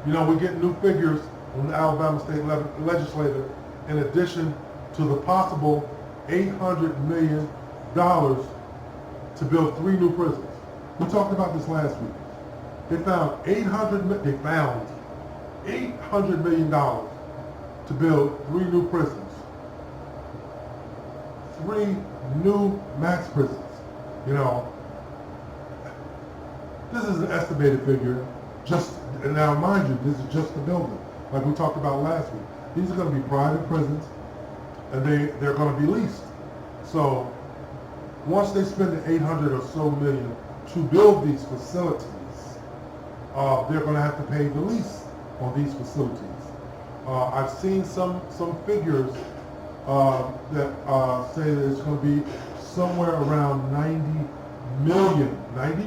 You know, we get new figures from the Alabama State Legislature in addition to the possible $800 million to build 3 new prisons. We talked about this last week. They found $800 million to build 3 new prisons. 3 new max prisons. You know, this is an estimated figure. And now mind you, this is just the building, like we talked about last week. These are going to be private prisons, and they're going to be leased. So once they spend the $800 or so million to build these facilities, they're going to have to pay the lease on these facilities. I've seen some figures that say that it's going to be somewhere around 90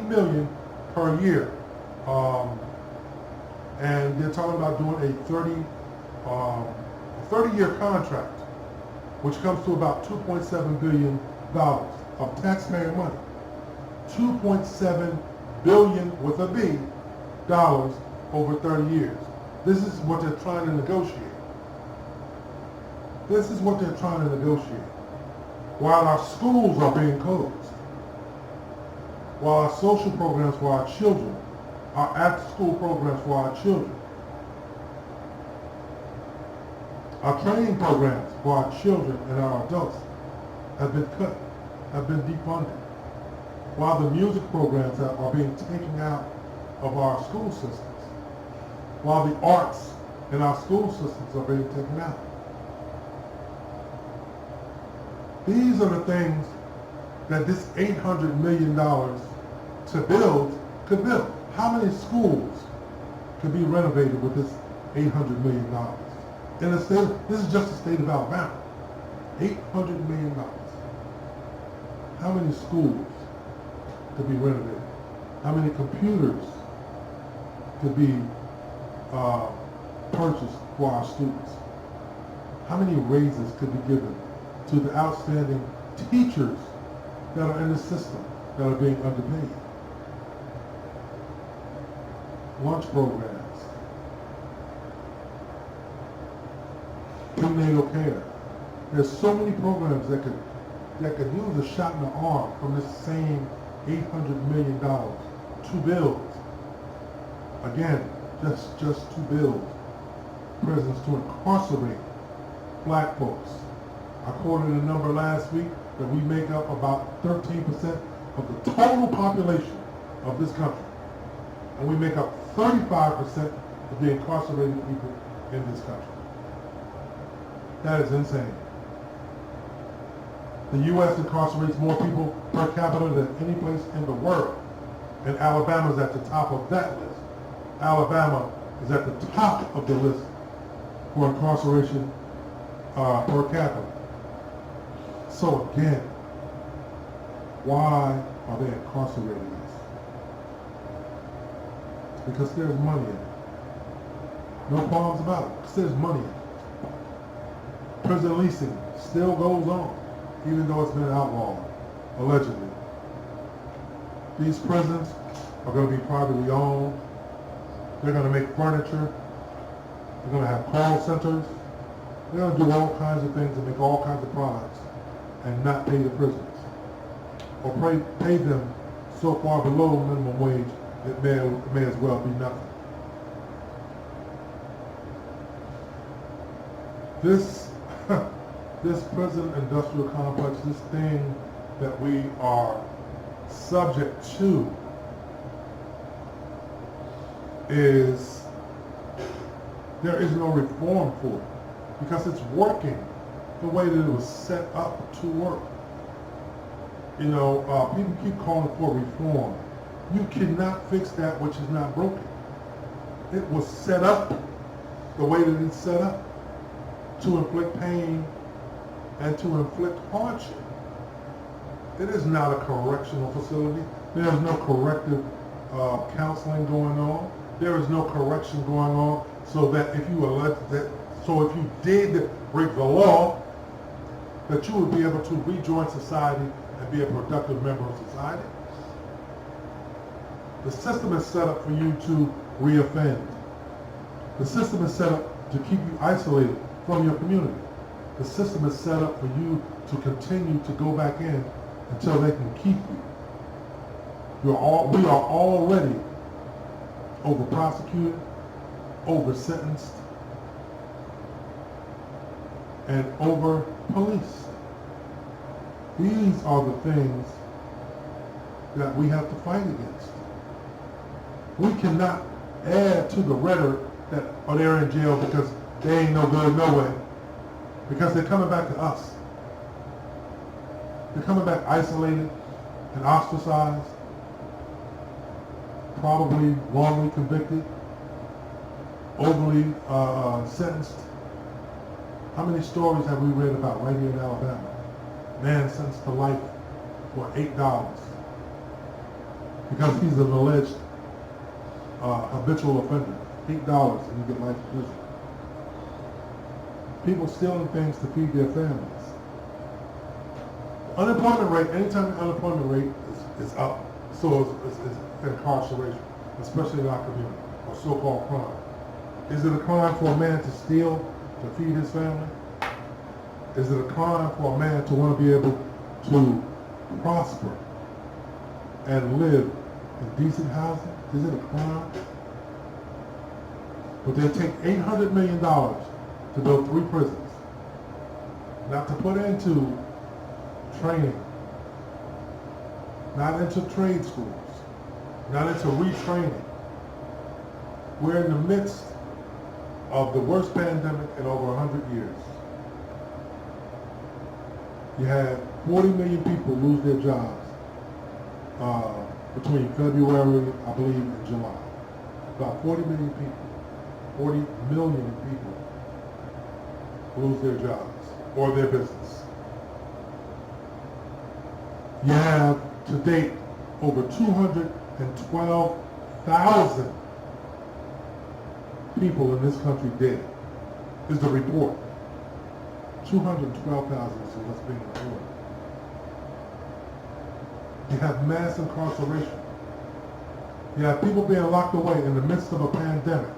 million per year. And they're talking about doing a 30-year contract, which comes to about $2.7 billion of taxpayer money. $2.7 billion with a B dollars over 30 years. This is what they're trying to negotiate. This is what they're trying to negotiate. While our schools are being closed, while our social programs for our children, our after-school programs for our children, our training programs for our children and our adults have been cut, have been defunded, while the music programs are being taken out of our school systems, while the arts in our school systems are being taken out. These are the things that this $800 million to build could build. How many schools could be renovated with this $800 million? In the state, this is just the state of Alabama. $800 million. How many schools could be renovated? How many computers could be purchased for our students? How many raises could be given to the outstanding teachers that are in the system that are being underpaid? Lunch programs, prenatal care. There's so many programs that could use a shot in the arm from this same $800 million to build. Again, just to build prisons to incarcerate black folks. I quoted a number last week that we make up about 13% of the total population of this country. And we make up 35% of the incarcerated people in this country. That is insane. The U.S. incarcerates more people per capita than any place in the world. And Alabama is at the top of that list. Alabama is at the top of the list for incarceration per capita. So again, why are they incarcerating us? Because there's money in it. No qualms about it, because there's money in it. Prison leasing still goes on, even though it's been outlawed, allegedly. These prisons are going to be privately owned. They're going to make furniture. They're going to have call centers. They're going to do all kinds of things and make all kinds of products and not pay the prisoners. Or pay them so far below minimum wage it may as well be nothing. This prison industrial complex, this thing that we are subject to, there is no reform for it because it's working the way that it was set up to work. You know, people keep calling for reform. You cannot fix that which is not broken. It was set up the way that it's set up to inflict pain and to inflict hardship. It is not a correctional facility. There is no corrective counseling going on. There is no correction going on so that if you did break the law, that you would be able to rejoin society and be a productive member of society. The system is set up for you to reoffend. The system is set up to keep you isolated from your community. The system is set up for you to continue to go back in until they can keep you. We are already over prosecuted, over sentenced, and over policed. These are the things that we have to fight against. We cannot add to the rhetoric that, oh, they're in jail because they ain't no good no way. Because they're coming back to us. They're coming back isolated and ostracized, probably wrongly convicted, overly sentenced. How many stories have we read about right here in Alabama? Man sentenced to life for $8 because he's an alleged habitual offender. $8 and you get life in prison. People stealing things to feed their families. The unemployment rate, anytime the unemployment rate is up, so is incarceration, especially in our community, or so-called crime. Is it a crime for a man to steal to feed his family? Is it a crime for a man to want to be able to prosper and live in decent housing? Is it a crime? But they take $800 million to build 3 prisons, not to put into training, not into trade schools, not into retraining. We're in the midst of the worst pandemic in over 100 years. You had 40 million people lose their jobs between February, I believe, and July. About 40 million people. 40 million people lose their jobs or their business. You have, to date, over 212,000 people in this country dead, is the report. 212,000 is what's being reported. You have mass incarceration. You have people being locked away in the midst of a pandemic,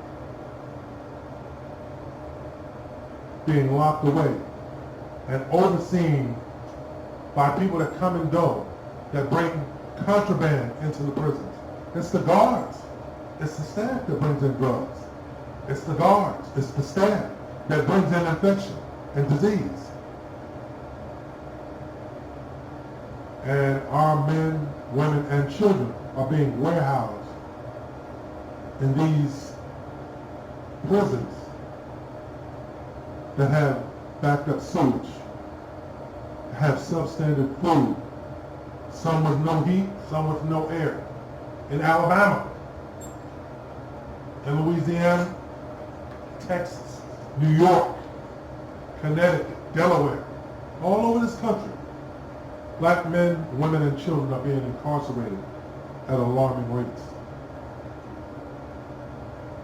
being locked away and overseen by people that come and go, that bring contraband into the prisons. It's the guards. It's the staff that brings in drugs. It's the guards. It's the staff that brings in infection and disease. And our men, women, and children are being warehoused in these prisons that have backed up sewage, have substandard food, some with no heat, some with no air. In Alabama, in Louisiana, Texas, New York, Connecticut, Delaware, all over this country, black men, women, and children are being incarcerated at alarming rates.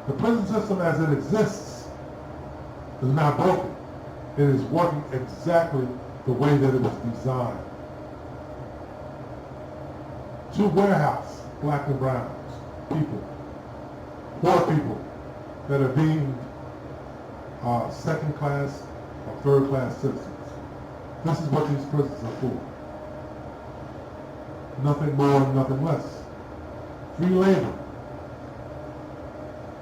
The prison system as it exists is not broken. It is working exactly the way that it was designed. To warehouse black and browns, people, poor people that are deemed second class or third class citizens. This is what these prisons are for. Nothing more, nothing less. Free labor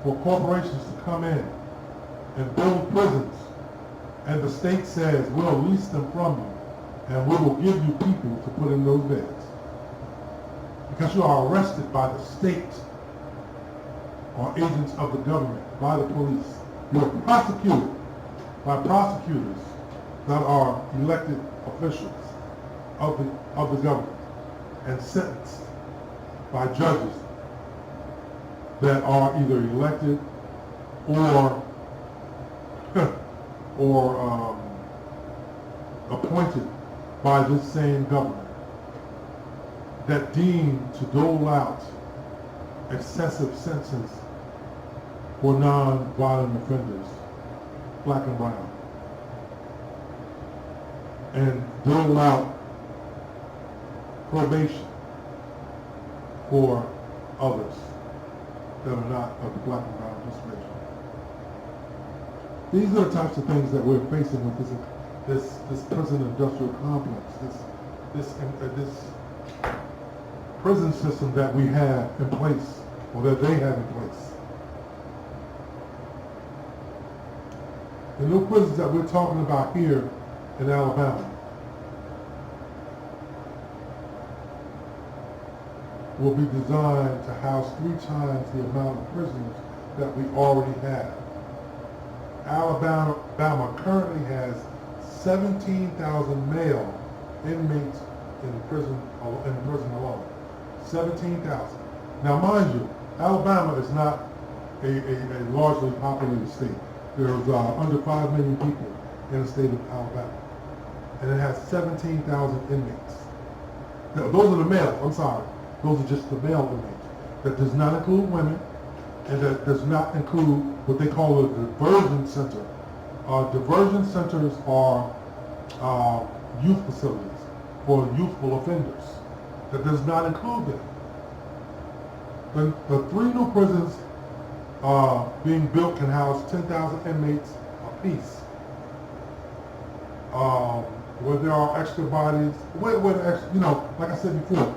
for corporations to come in and build prisons, and the state says we'll lease them from you and we will give you people to put in those beds. Because you are arrested by the state or agents of the government, by the police. You are prosecuted by prosecutors that are elected officials of the government, and sentenced by judges that are either elected or appointed by this same government, that deem to dole out excessive sentences for non-violent offenders, black and brown, and dole out probation for others that are not of the black and brown persuasion. These are the types of things that we're facing with this prison industrial complex, this prison system that we have in place, or that they have in place. The new prisons that we're talking about here in Alabama will be designed to house 3 times the amount of prisoners that we already have. Alabama currently has 17,000 male inmates in prison alone. 17,000. Now, mind you, Alabama is not a largely populated state. There's under 5 million people in the state of Alabama, and it has 17,000 inmates. Now, those are the male. I'm sorry. Those are just the male inmates. That does not include women, and that does not include what they call a diversion center. Diversion centers are youth facilities for youthful offenders. That does not include them. The 3 new prisons being built can house 10,000 inmates apiece. Where there are extra bodies, where the extra, like I said before,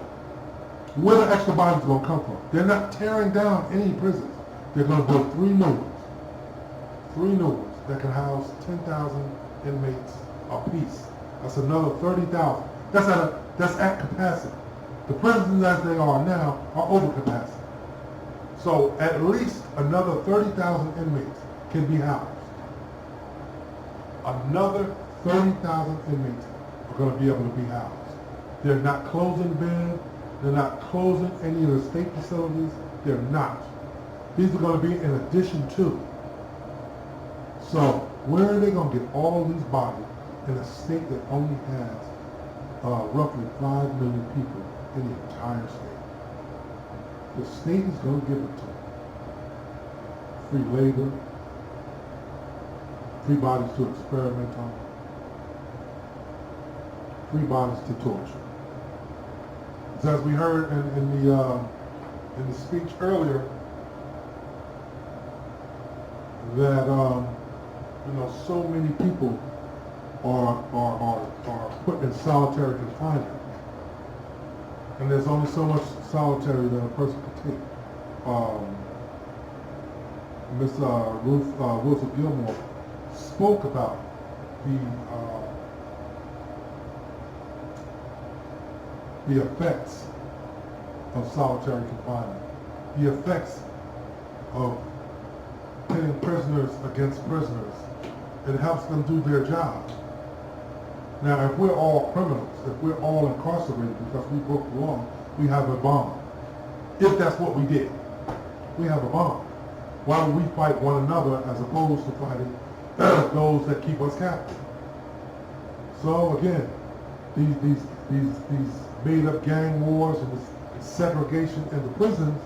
where the extra bodies going to come from? They're not tearing down any prisons. They're going to build 3 new ones. 3 new ones that can house 10,000 inmates apiece. That's another 30,000. That's at capacity. The prisons as they are now are over capacity. So at least another 30,000 inmates can be housed. Another 30,000 inmates are going to be able to be housed. They're not closing beds. They're not closing any of the state facilities. They're not. These are going to be in addition to. So where are they going to get all these bodies in a state that only has roughly 5 million people in the entire state? The state is going to give it to them. Free labor, free bodies to experiment on, free bodies to torture. So as we heard in the speech earlier, that so many people are put in solitary confinement, and there's only so much solitary that a person can take. Miss Ruth Wilson Gilmore spoke about the effects of solitary confinement, the effects of pitting prisoners against prisoners. It helps them do their jobs. Now, if we're all criminals, if we're all incarcerated because we broke the law, we have a bond. If that's what we did, we have a bond. Why would we fight one another as opposed to fighting those that keep us captive? So again, these made-up gang wars and this segregation in the prisons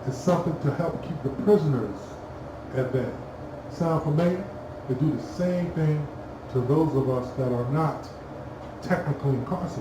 is something to help keep the prisoners at bay. Sound familiar? They do the same thing to those of us that are not technically incarcerated.